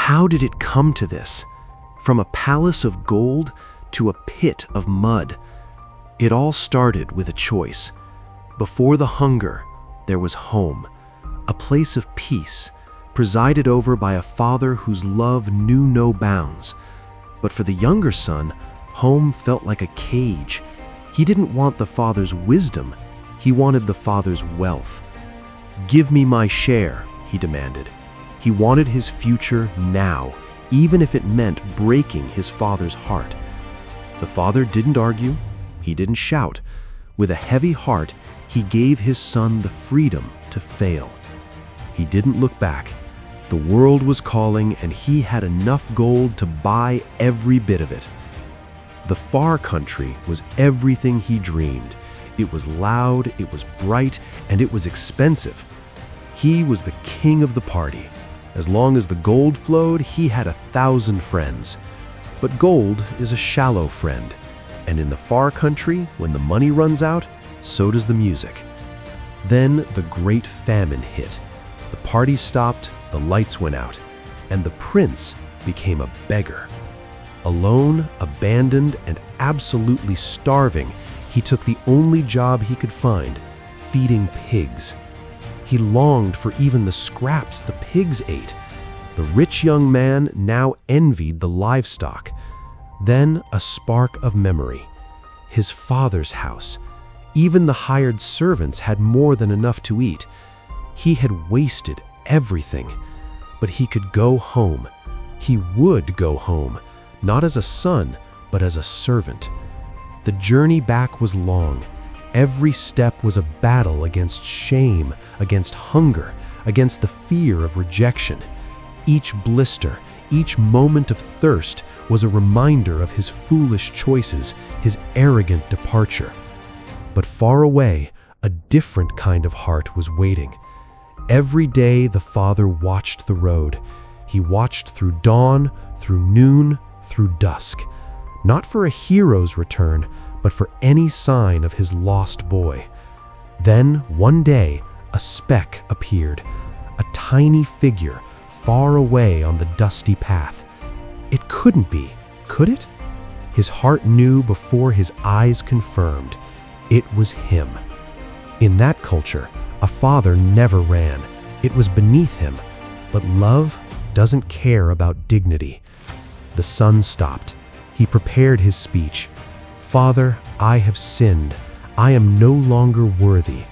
How did it come to this? From a palace of gold to a pit of mud. It all started with a choice. Before the hunger, there was home, a place of peace, presided over by a father whose love knew no bounds. But for the younger son, home felt like a cage. He didn't want the father's wisdom, he wanted the father's wealth. "Give me my share," he demanded. He wanted his future now, even if it meant breaking his father's heart. The father didn't argue, he didn't shout. With a heavy heart, he gave his son the freedom to fail. He didn't look back. The world was calling, and he had enough gold to buy every bit of it. The far country was everything he dreamed. It was loud, it was bright, and it was expensive. He was the king of the party. As long as the gold flowed, he had 1,000 friends. But gold is a shallow friend, and in the far country, when the money runs out, so does the music. Then the great famine hit. The party stopped, the lights went out, and the prince became a beggar. Alone, abandoned, and absolutely starving, he took the only job he could find, feeding pigs. He longed for even the scraps the pigs ate. The rich young man now envied the livestock. Then a spark of memory. His father's house. Even the hired servants had more than enough to eat. He had wasted everything. But he could go home. He would go home, not as a son, but as a servant. The journey back was long. Every step was a battle against shame, against hunger, against the fear of rejection. Each blister, each moment of thirst was a reminder of his foolish choices, his arrogant departure. But far away, a different kind of heart was waiting. Every day the father watched the road. He watched through dawn, through noon, through dusk. Not for a hero's return, but for any sign of his lost boy. Then, one day, a speck appeared, a tiny figure far away on the dusty path. It couldn't be, could it? His heart knew before his eyes confirmed. It was him. In that culture, a father never ran. It was beneath him. But love doesn't care about dignity. The son stopped. He prepared his speech. "Father, I have sinned. I am no longer worthy."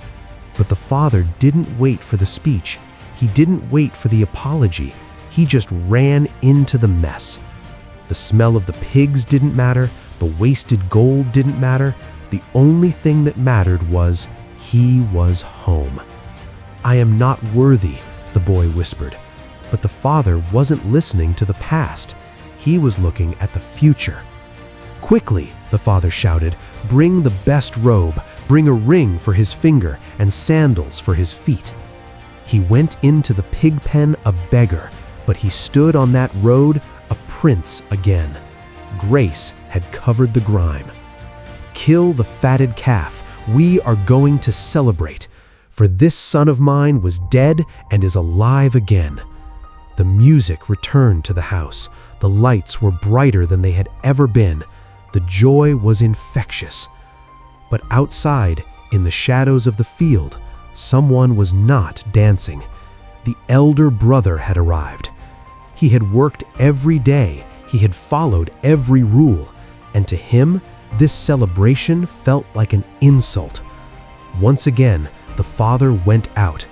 But the father didn't wait for the speech. He didn't wait for the apology. He just ran into the mess. The smell of the pigs didn't matter. The wasted gold didn't matter. The only thing that mattered was he was home. "I am not worthy," the boy whispered. But the father wasn't listening to the past. He was looking at the future. "Quickly," the father shouted, "bring the best robe, bring a ring for his finger and sandals for his feet." He went into the pig pen a beggar, but he stood on that road a prince again. Grace had covered the grime. "Kill the fatted calf. We are going to celebrate. For this son of mine was dead and is alive again." The music returned to the house. The lights were brighter than they had ever been. The joy was infectious. But outside, in the shadows of the field, someone was not dancing. The elder brother had arrived. He had worked every day. He had followed every rule. And to him, this celebration felt like an insult. Once again, the father went out.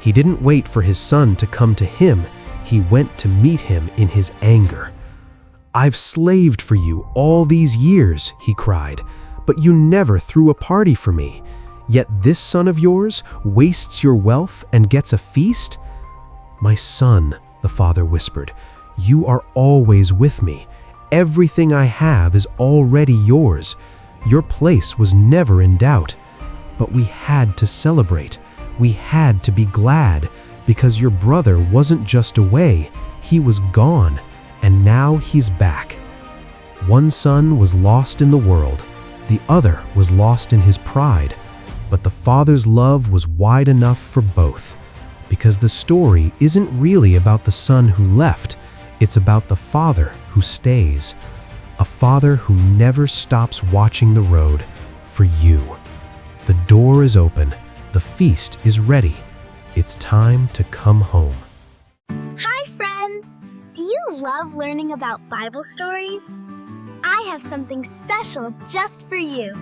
He didn't wait for his son to come to him. He went to meet him in his anger. "I've slaved for you all these years," he cried, "but you never threw a party for me. Yet this son of yours wastes your wealth and gets a feast?" "My son," the father whispered, "you are always with me. Everything I have is already yours. Your place was never in doubt. But we had to celebrate. We had to be glad, because your brother wasn't just away, he was gone, and now he's back." One son was lost in the world, the other was lost in his pride, but the father's love was wide enough for both, because the story isn't really about the son who left, It's about the Father who stays, a Father who never stops watching the road for you. The door is open, the feast is ready. It's time to come home. Hi, friends! Do you love learning about Bible stories? I have something special just for you.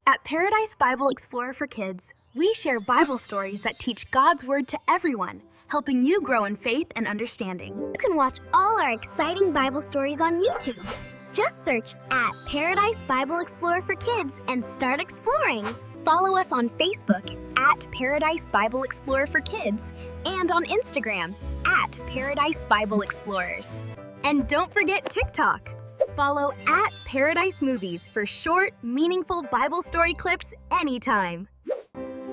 At Paradise Bible Explorer for Kids, we share Bible stories that teach God's Word to everyone, helping you grow in faith and understanding. You can watch all our exciting Bible stories on YouTube. Just search at Paradise Bible Explorer for Kids and start exploring. Follow us on Facebook at Paradise Bible Explorer for Kids and on Instagram at Paradise Bible Explorers. And don't forget TikTok. Follow at Paradise Movies for short, meaningful Bible story clips anytime.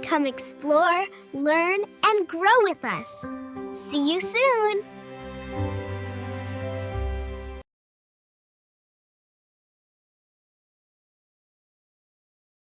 Come explore, learn, and grow with us. See you soon!